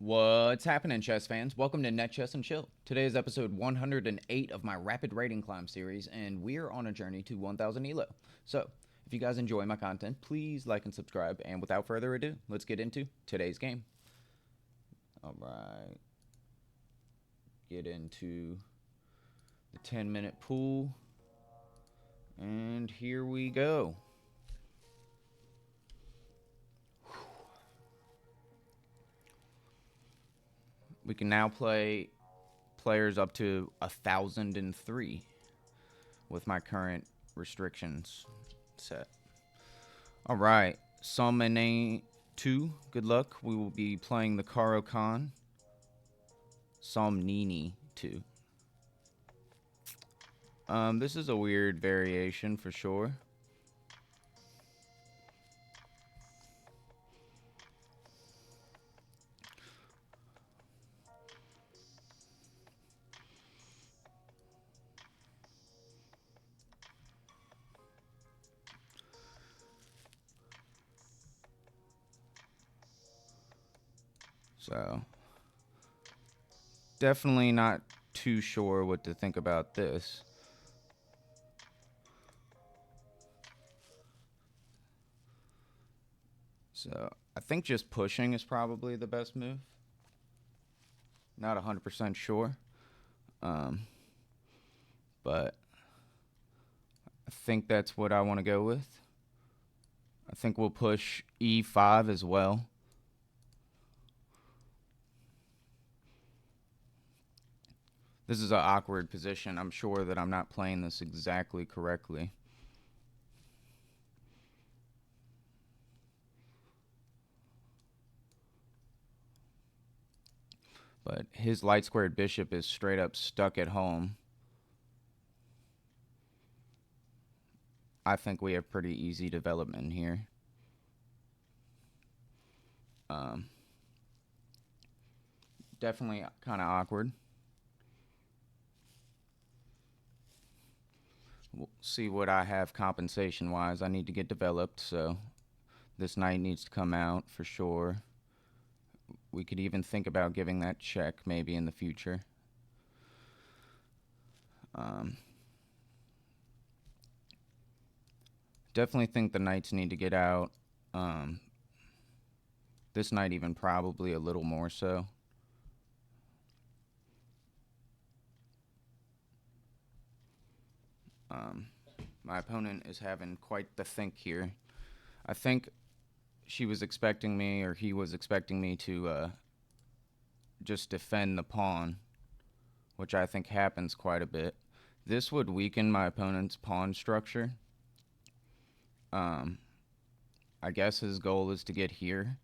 What's happening, chess fans? Welcome to Net Chess and Chill. Today is episode 108 of my Rapid Rating Climb series, and we're on a journey to 1000 ELO. So, if you guys enjoy my content, please like and subscribe, and without further ado, let's get into today's game. Alright, get into the 10-minute pool, and here we go. We can now play players up to 1003 with my current restrictions set. All right, Salmane 2, good luck. We will be playing the Karo Khan. Salmnini 2. This is a weird variation for sure. So, definitely not too sure what to think about this. So, I think just pushing is probably the best move. Not 100% sure. But I think that's what I want to go with. I think we'll push E5 as well. This is an awkward position. I'm sure that I'm not playing this exactly correctly. But his light squared bishop is straight up stuck at home. I think we have pretty easy development here. Definitely kind of awkward. We'll see what I have compensation-wise. I need to get developed, so this knight needs to come out for sure. We could even think about giving that check maybe in the future. Definitely think the knights need to get out. This knight even probably a little more so. My opponent is having quite the think here. I think she was expecting me, or he was expecting me to just defend the pawn, which I think happens quite a bit. This would weaken my opponent's pawn structure. I guess his goal is to get here.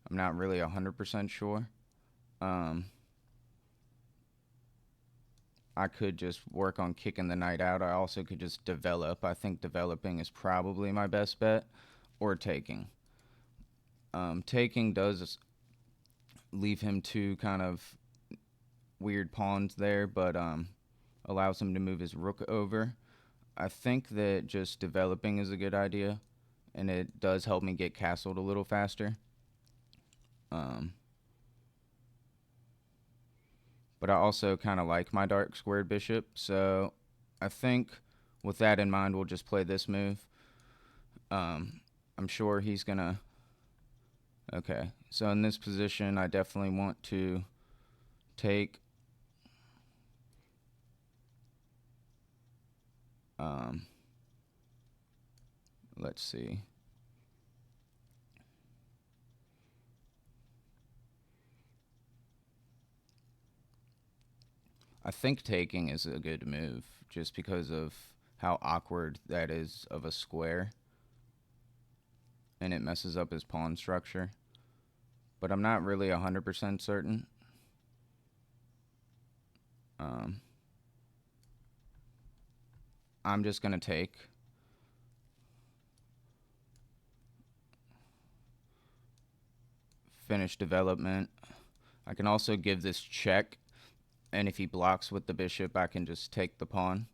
I'm not really 100% sure. I could just work on kicking the knight out. I also could just develop. I think developing is probably my best bet, or taking. Taking does leave him two kind of weird pawns there, but allows him to move his rook over. I think that just developing is a good idea, and it does help me get castled a little faster. But I also kind of like my dark squared bishop, so I think with that in mind, we'll just play this move. I'm sure he's gonna... Okay, so in this position, I definitely want to take... let's see. I think taking is a good move, just because of how awkward that is of a square, and it messes up his pawn structure. But I'm not really 100% certain. I'm just going to take. Finish development. I can also give this check, and if he blocks with the bishop, I can just take the pawn.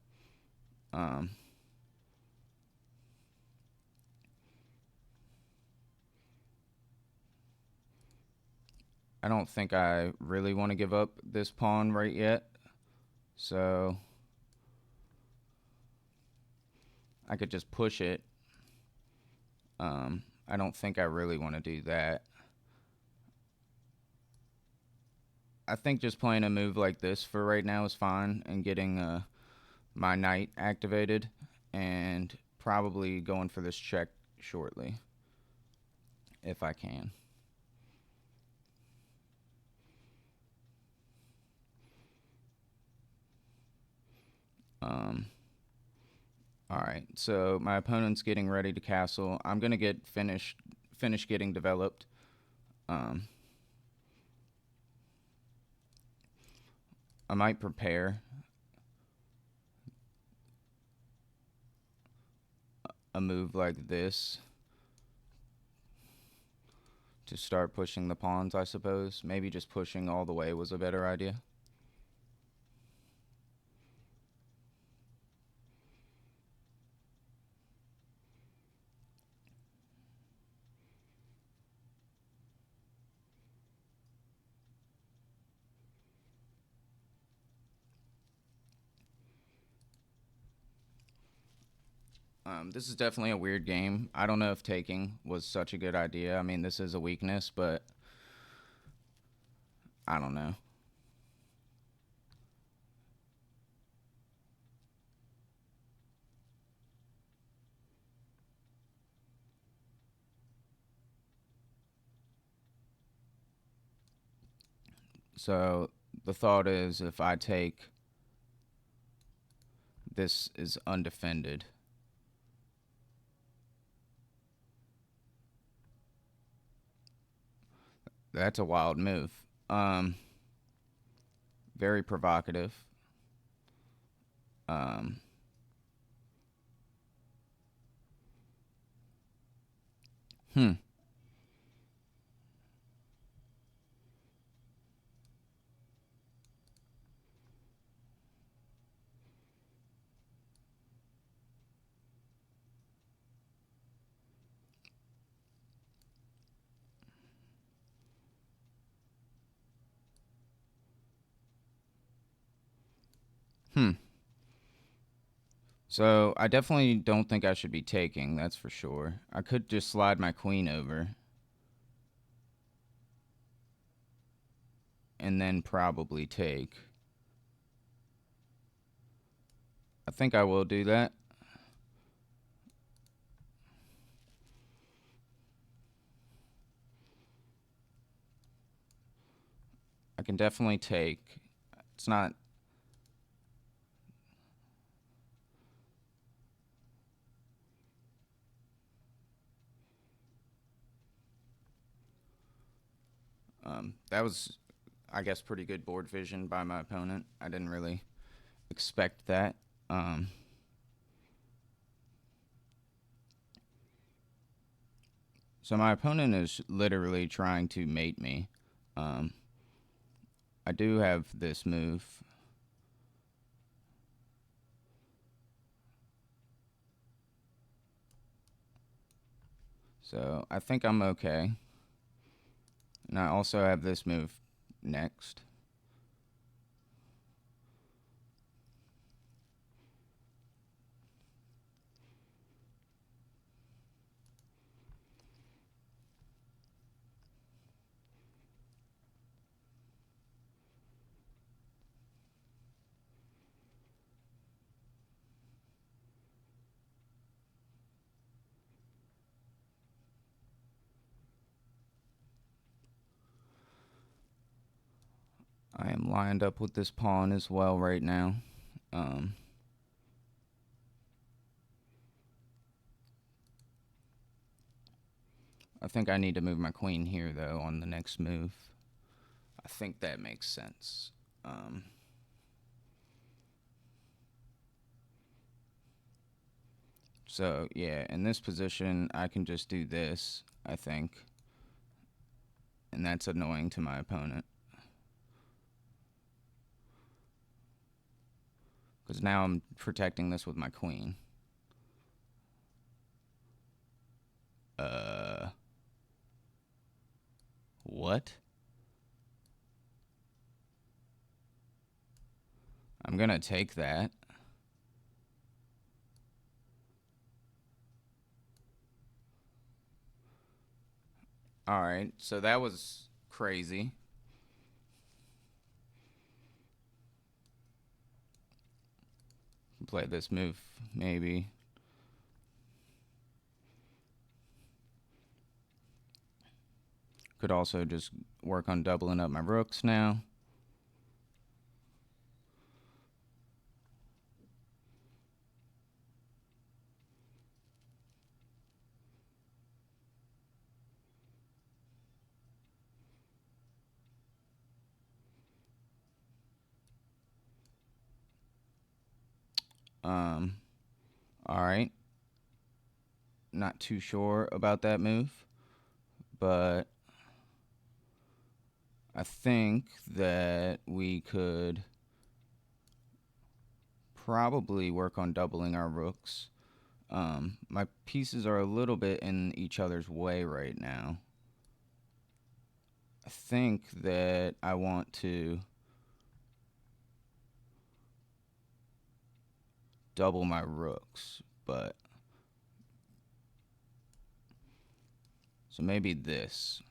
I don't think I really want to give up this pawn right yet. So I could just push it. I don't think I really want to do that. I think just playing a move like this for right now is fine, and getting my knight activated, and probably going for this check shortly, if I can. Alright, so my opponent's getting ready to castle. I'm going to get finish getting developed. I might prepare a move like this to start pushing the pawns, I suppose. Maybe just pushing all the way was a better idea. This is definitely a weird game. I don't know if taking was such a good idea. I mean, this is a weakness, but I don't know. So the thought is, if I take, this is undefended. That's a wild move. Very provocative. Hmm. Hmm. So I definitely don't think I should be taking, that's for sure. I could just slide my queen over and then probably take. I think I will do that. I can definitely take. It's not. That was, I guess, pretty good board vision by my opponent. I didn't really expect that. So my opponent is literally trying to mate me. I do have this move. So I think I'm okay. And I also have this move next. I am lined up with this pawn as well right now. I think I need to move my queen here, though, on the next move. I think that makes sense. So, yeah, in this position, I can just do this, I think. And that's annoying to my opponent. Because now I'm protecting this with my queen. What? I'm going to take that. All right, so that was crazy. Play this move, maybe. Could also just work on doubling up my rooks now. All right. Not too sure about that move, but I think that we could probably work on doubling our rooks. My pieces are a little bit in each other's way right now. I think that I want to double my rooks, but so maybe this.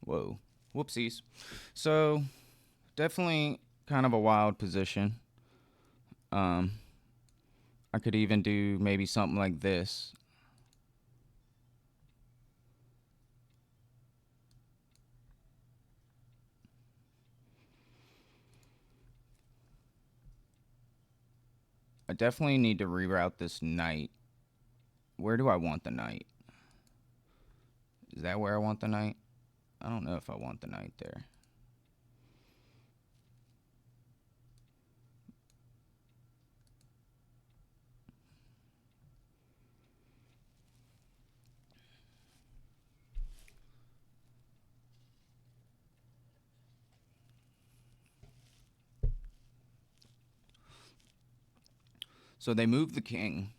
Whoa. Whoopsies. So, definitely kind of a wild position. I could even do maybe something like this. I definitely need to reroute this knight. Where do I want the knight? Is that where I want the knight? I don't know if I want the knight there. So they moved the king.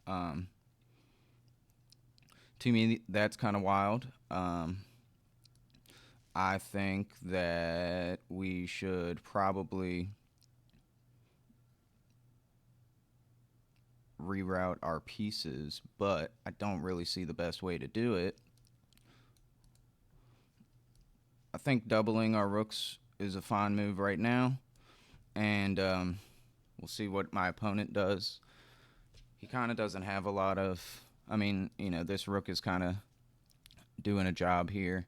To me, that's kind of wild. I think that we should probably reroute our pieces, but I don't really see the best way to do it. I think doubling our rooks is a fine move right now, and we'll see what my opponent does. He kind of doesn't have a lot of. I mean, this rook is kind of doing a job here.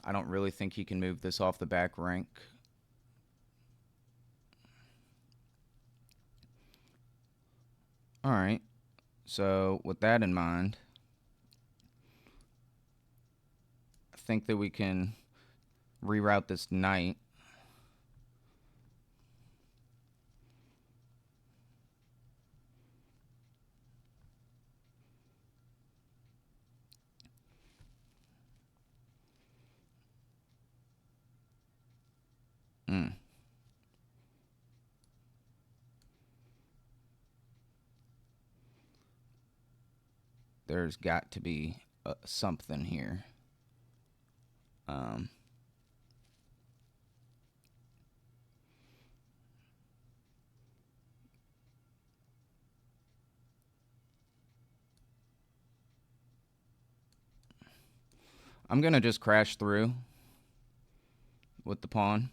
I don't really think he can move this off the back rank. All right. So with that in mind, I think that we can reroute this knight. There's got to be something here. I'm going to just crash through with the pawn.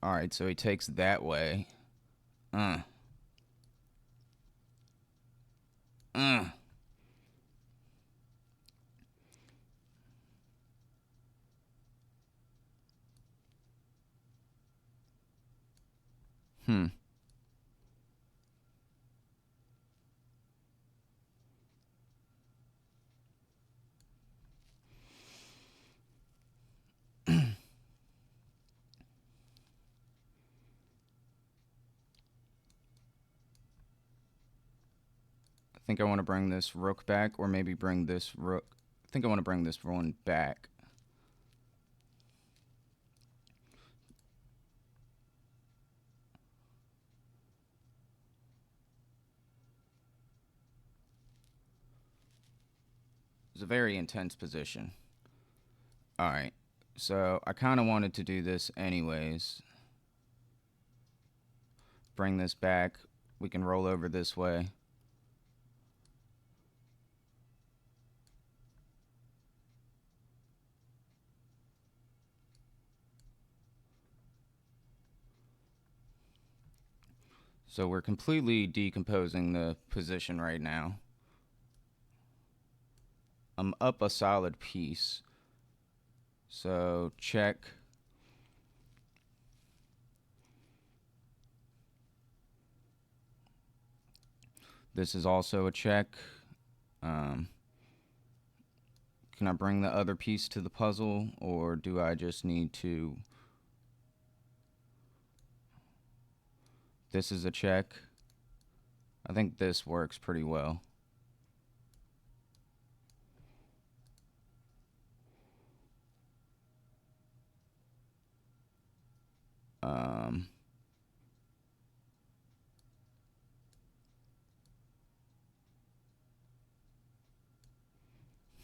All right, so he takes that way. Uh. Hmm. think I want to bring this rook back, or maybe bring this rook. I think I want to bring this one back. It's a very intense position. Alright, so I kind of wanted to do this anyways. Bring this back. We can roll over this way. So we're completely decomposing the position right now. I'm up a solid piece. So check. This is also a check. Can I bring the other piece to the puzzle, or do I just need to... This is a check. I think this works pretty well.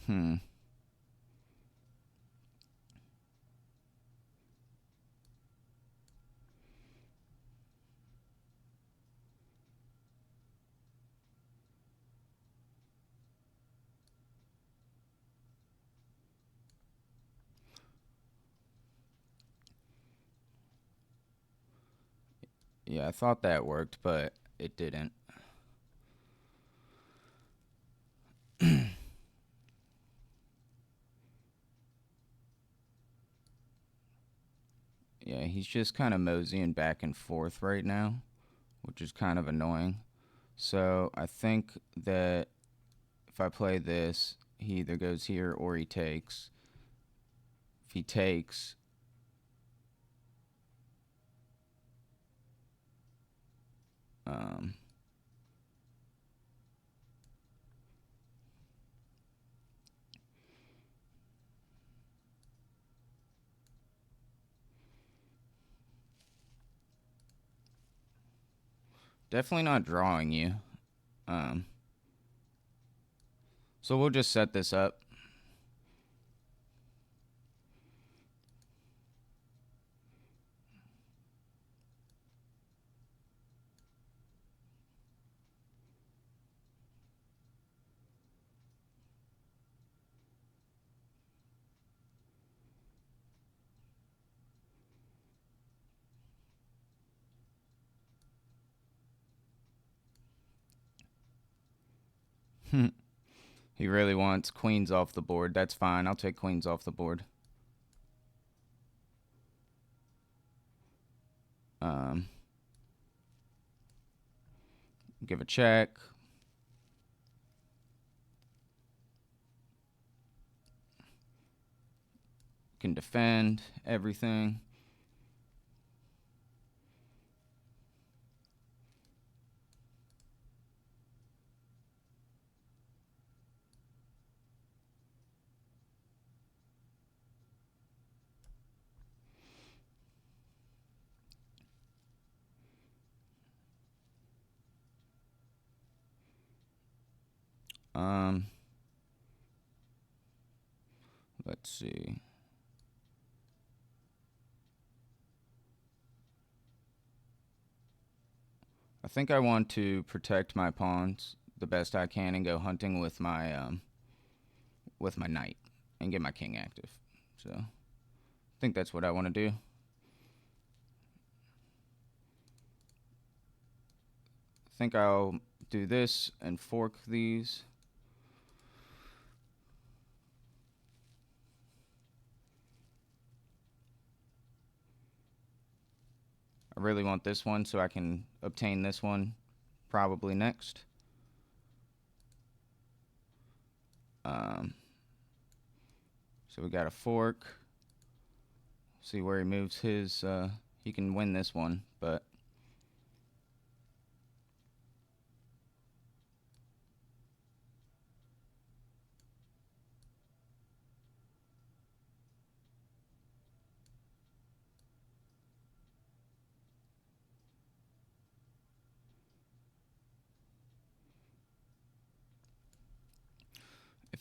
Hmm. Yeah, I thought that worked, but it didn't. Yeah, he's just kind of moseying back and forth right now, which is kind of annoying. So I think that if I play this, he either goes here or he takes. If he takes, definitely not drawing you. So we'll just set this up. He really wants queens off the board. That's fine. I'll take queens off the board. Give a check. Can defend everything. Let's see. I think I want to protect my pawns the best I can and go hunting with my knight and get my king active. So I think that's what I want to do. I think I'll do this and fork these. I really want this one so I can obtain this one probably next. So we got a fork. See where he moves his. He can win this one, but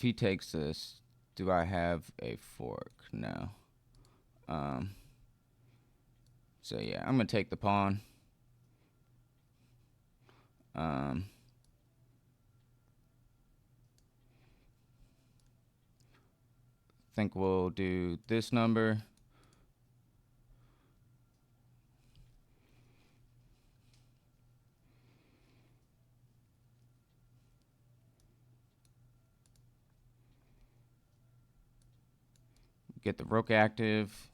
if he takes this, do I have a fork? No. Um, so yeah, I'm gonna take the pawn. Um, think we'll do this number. Get the rook active.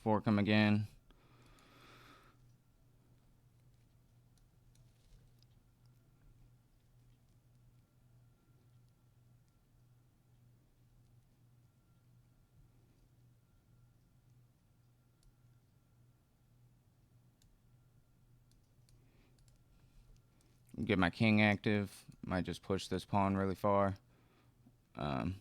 Fork him again. Get my king active. Might just push this pawn really far. Um,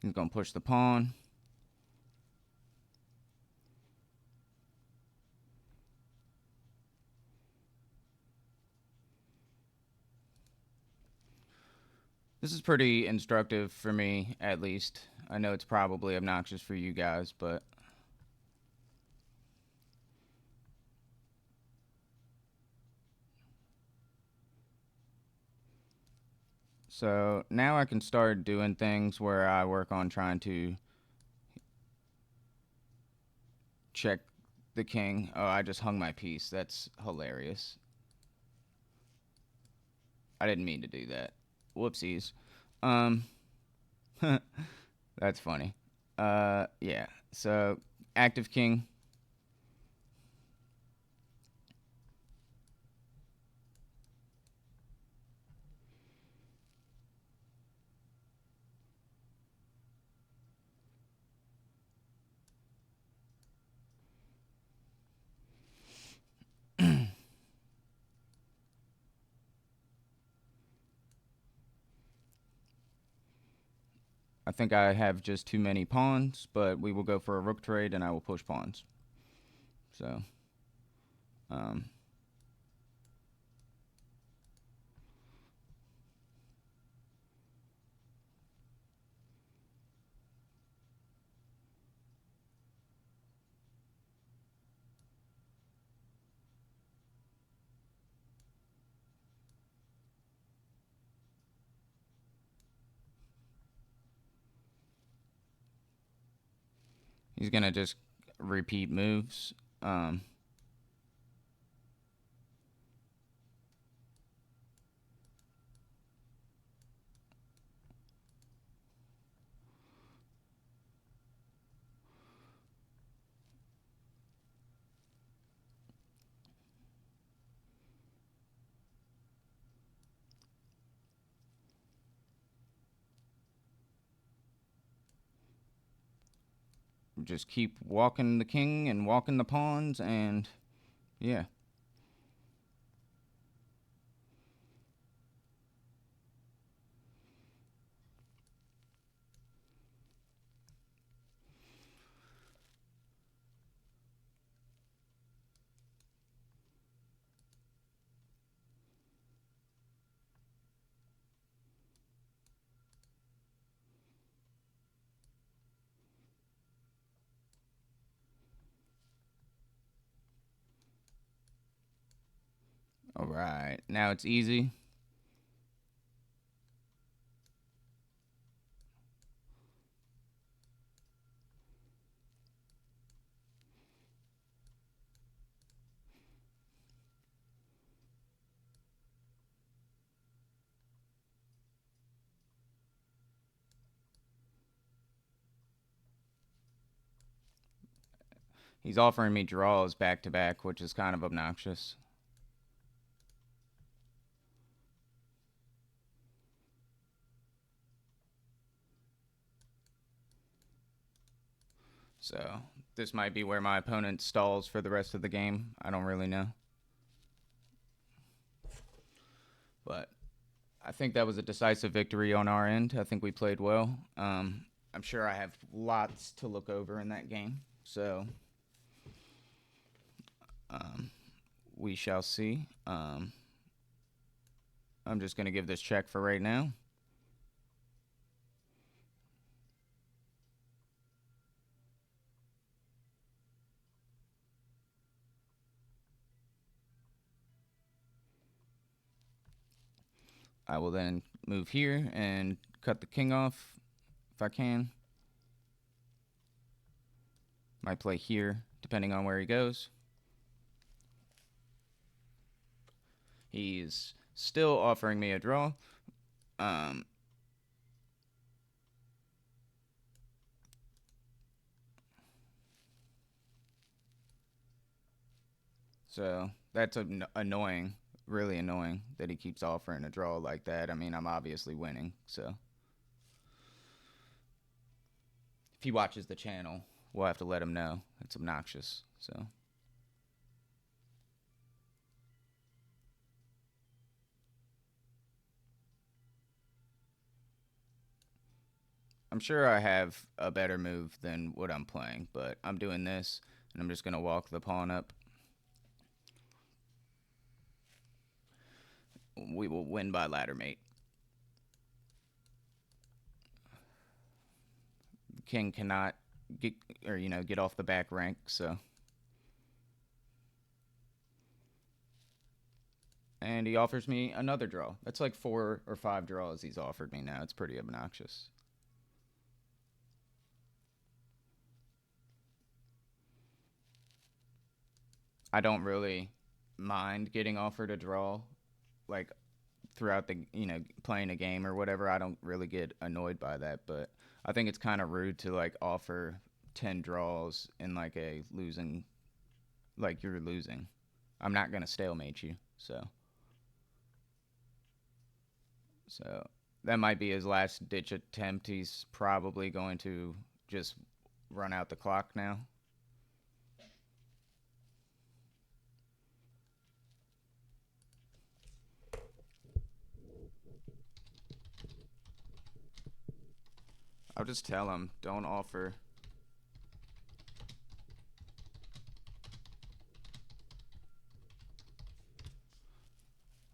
he's gonna push the pawn. This is pretty instructive for me, at least. I know it's probably obnoxious for you guys, but so now I can start doing things where I work on trying to check the king. Oh, I just hung my piece. That's hilarious. I didn't mean to do that. Whoopsies. Um, that's funny. Yeah. So active king. I think I have just too many pawns, but we will go for a rook trade, and I will push pawns. So, um, he's gonna just repeat moves. Um, just keep walking the king and walking the pawns, and yeah. All right, now it's easy. He's offering me draws back to back, which is kind of obnoxious. So this might be where my opponent stalls for the rest of the game. I don't really know. But I think that was a decisive victory on our end. I think we played well. I'm sure I have lots to look over in that game. So we shall see. I'm just going to give this check for right now. I will then move here and cut the king off if I can. Might play here, depending on where he goes. He's still offering me a draw. So that's annoying, really annoying that he keeps offering a draw like that. I mean, I'm obviously winning, so if he watches the channel, we'll have to let him know. It's obnoxious, so. I'm sure I have a better move than what I'm playing, but I'm doing this, and I'm just going to walk the pawn up. We will win by ladder mate. King cannot get off the back rank, so. And he offers me another draw. That's like 4 or 5 draws he's offered me now. It's pretty obnoxious. I don't really mind getting offered a draw, like throughout the playing a game or whatever. I don't really get annoyed by that, but I think it's kind of rude to like offer 10 draws in like a losing, like you're losing. I'm not gonna stalemate you, so that might be his last ditch attempt. He's probably going to just run out the clock now. I'll just tell him, don't offer.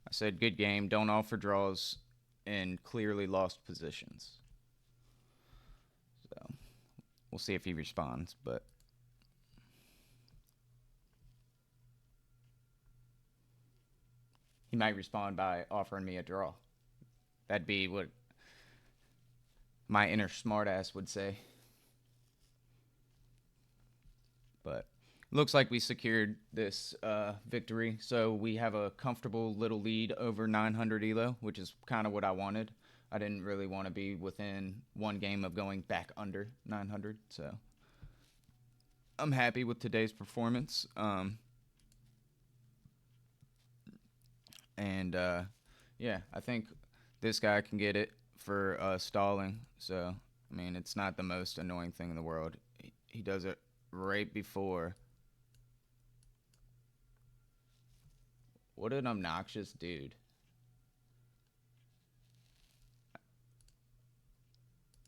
I said, good game. Don't offer draws in clearly lost positions. So we'll see if he responds, but he might respond by offering me a draw. That'd be what my inner smartass would say. But looks like we secured this victory, so we have a comfortable little lead over 900 ELO, which is kind of what I wanted. I didn't really want to be within one game of going back under 900, so I'm happy with today's performance. And yeah, I think this guy can get it for stalling. So I mean, it's not the most annoying thing in the world. He does it right before. What an obnoxious dude.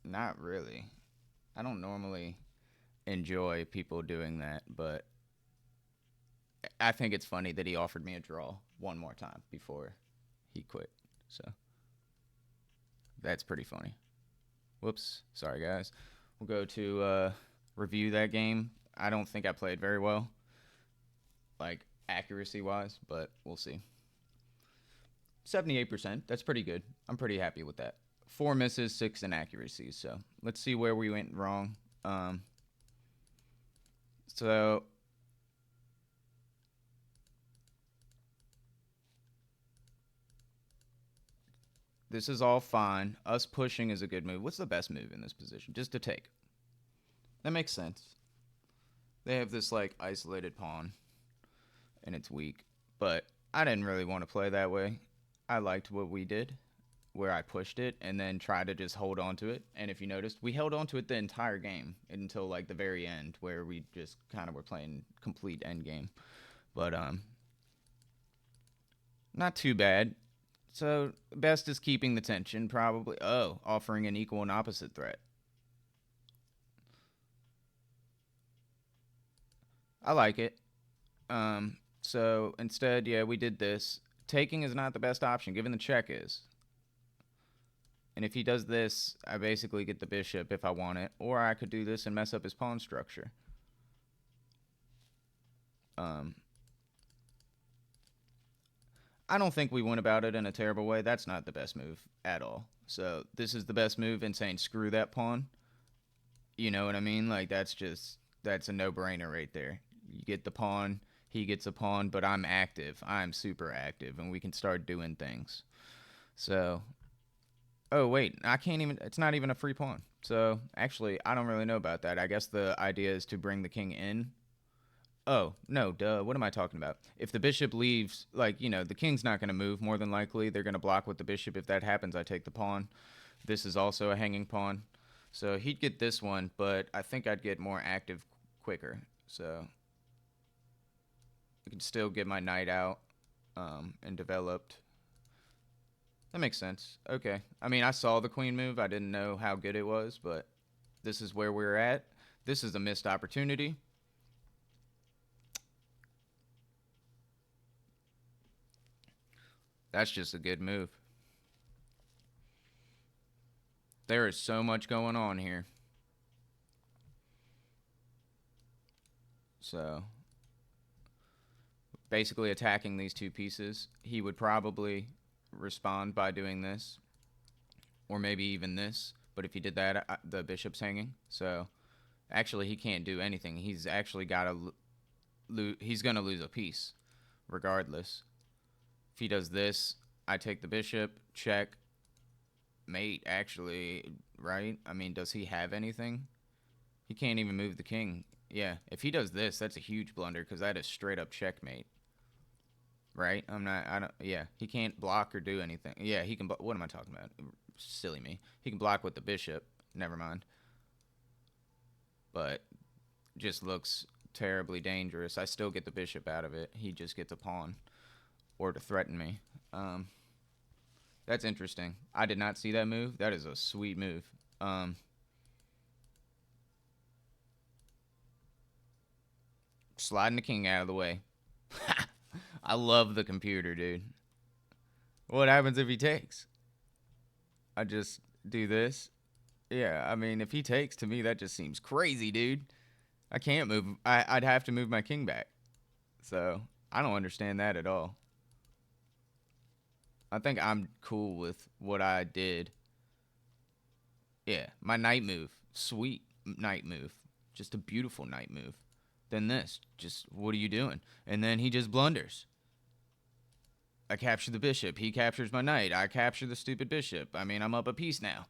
Not really. I don't normally enjoy people doing that, but I think it's funny that he offered me a draw one more time before he quit. So that's pretty funny. Whoops. Sorry, guys. We'll go to review that game. I don't think I played very well, like accuracy wise, but we'll see. 78%. That's pretty good. I'm pretty happy with that. 4 misses, 6 inaccuracies. So let's see where we went wrong. So this is all fine. Us pushing is a good move. What's the best move in this position? Just to take. That makes sense. They have this like isolated pawn, and it's weak. But I didn't really want to play that way. I liked what we did, where I pushed it and then tried to just hold on to it. And if you noticed, we held on to it the entire game until like the very end, where we just kind of were playing complete end game. But not too bad. So best is keeping the tension, probably. Oh, offering an equal and opposite threat. I like it. So instead, yeah, we did this. Taking is not the best option, given the check is. And if he does this, I basically get the bishop if I want it. Or I could do this and mess up his pawn structure. Um, I don't think we went about it in a terrible way. That's not the best move at all. So this is the best move in saying screw that pawn. You know what I mean? Like that's a no-brainer right there. You get the pawn, he gets a pawn, but I'm active. I'm super active, and we can start doing things. So, oh wait, I can't even. It's not even a free pawn. So actually, I don't really know about that. I guess the idea is to bring the king in. Oh no, duh. What am I talking about? If the bishop leaves, like the king's not going to move. More than likely, they're going to block with the bishop. If that happens, I take the pawn. This is also a hanging pawn. So he'd get this one, but I think I'd get more active quicker. So I can still get my knight out and developed. That makes sense. Okay. I mean, I saw the queen move. I didn't know how good it was, but this is where we're at. This is a missed opportunity. That's just a good move. There is so much going on here. So basically attacking these two pieces. He would probably respond by doing this, or maybe even this. But if he did that, the bishop's hanging. So actually, he can't do anything. He's actually got to. He's gonna lose a piece, regardless. If he does this, I take the bishop. Check. Mate. Actually, right? I mean, does he have anything? He can't even move the king. Yeah. If he does this, that's a huge blunder because that is straight up checkmate. Right? I'm not. I don't. Yeah. He can't block or do anything. Yeah. He can. What am I talking about? Silly me. He can block with the bishop. Never mind. But just looks terribly dangerous. I still get the bishop out of it. He just gets a pawn or to threaten me. That's interesting. I did not see that move. That is a sweet move. Sliding the king out of the way. I love the computer, dude. What happens if he takes? I just do this. Yeah, I mean, if he takes, to me, that just seems crazy, dude. I can't move. I'd have to move my king back. So, I don't understand that at all. I think I'm cool with what I did. Yeah, my knight move. Sweet knight move. Just a beautiful knight move. Then this. Just, what are you doing? And then he just blunders. I capture the bishop. He captures my knight. I capture the stupid bishop. I mean, I'm up a piece now.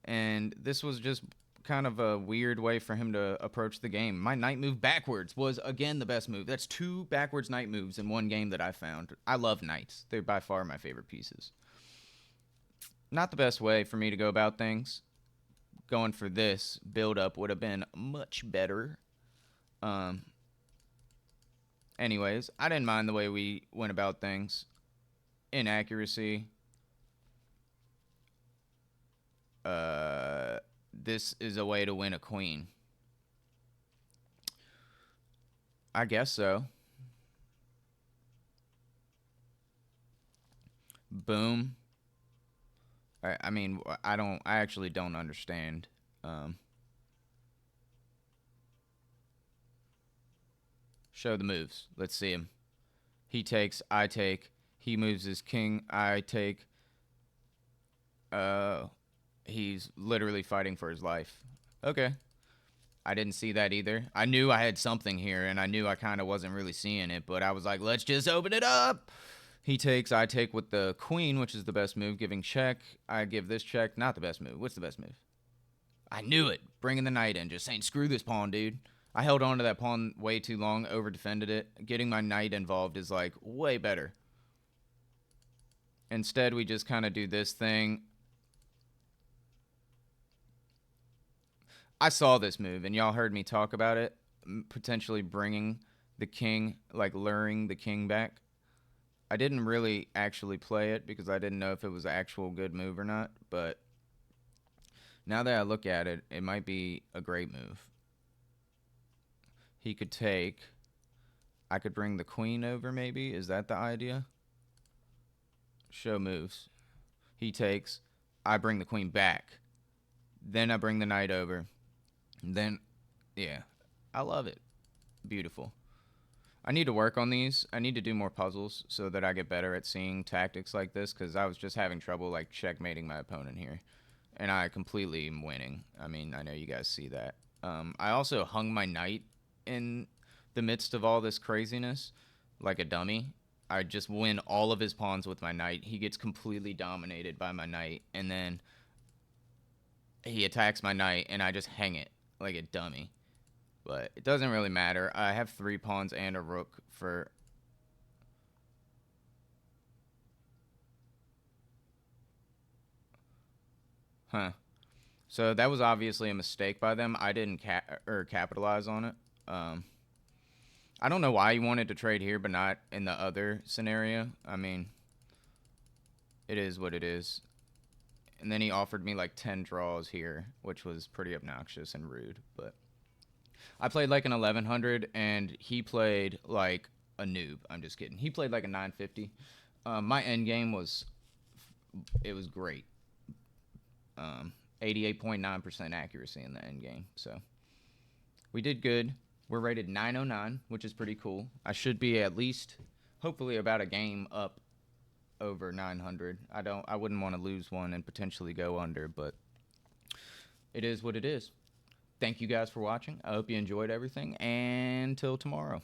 And this was just kind of a weird way for him to approach the game. My knight move backwards was, again, the best move. That's 2 backwards knight moves in one game that I found. I love knights. They're by far my favorite pieces. Not the best way for me to go about things. Going for this build-up would have been much better. Anyways, I didn't mind the way we went about things. Inaccuracy. This is a way to win a queen. I guess so. Boom. I mean, I actually don't understand. Show the moves. Let's see him. He takes, I take. He moves his king, I take. He's literally fighting for his life. Okay. I didn't see that either. I knew I had something here, and I knew I kind of wasn't really seeing it, but I was like, let's just open it up. He takes, I take with the queen, which is the best move, giving check. I give this check. Not the best move. What's the best move? I knew it. Bringing the knight in, just saying, screw this pawn, dude. I held on to that pawn way too long, over defended it. Getting my knight involved is like way better. Instead, we just kind of do this thing. I saw this move, and y'all heard me talk about it, potentially bringing the king, like luring the king back. I didn't really actually play it because I didn't know if it was an actual good move or not, but now that I look at it, it might be a great move. He could take... I could bring the queen over, maybe? Is that the idea? Show moves. He takes. I bring the queen back. Then I bring the knight over. Then, yeah. I love it. Beautiful. I need to work on these. I need to do more puzzles so that I get better at seeing tactics like this, because I was just having trouble, like, checkmating my opponent here. And I completely am winning. I mean, I know you guys see that. I also hung my knight in the midst of all this craziness, like a dummy. I just win all of his pawns with my knight. He gets completely dominated by my knight, and then he attacks my knight, and I just hang it like a dummy. But it doesn't really matter. I have 3 pawns and a rook for... Huh. So that was obviously a mistake by them. I didn't capitalize on it. I don't know why he wanted to trade here, but not in the other scenario. I mean, it is what it is. And then he offered me like 10 draws here, which was pretty obnoxious and rude. But I played like an 1100, and he played like a noob. I'm just kidding. He played like a 950. My end game was, it was great. 88.9% accuracy in the end game. So we did good. We're rated 909, which is pretty cool. I should be at least, hopefully, about a game up over 900. I wouldn't want to lose one and potentially go under, but it is what it is. Thank you guys for watching. I hope you enjoyed everything, and till tomorrow.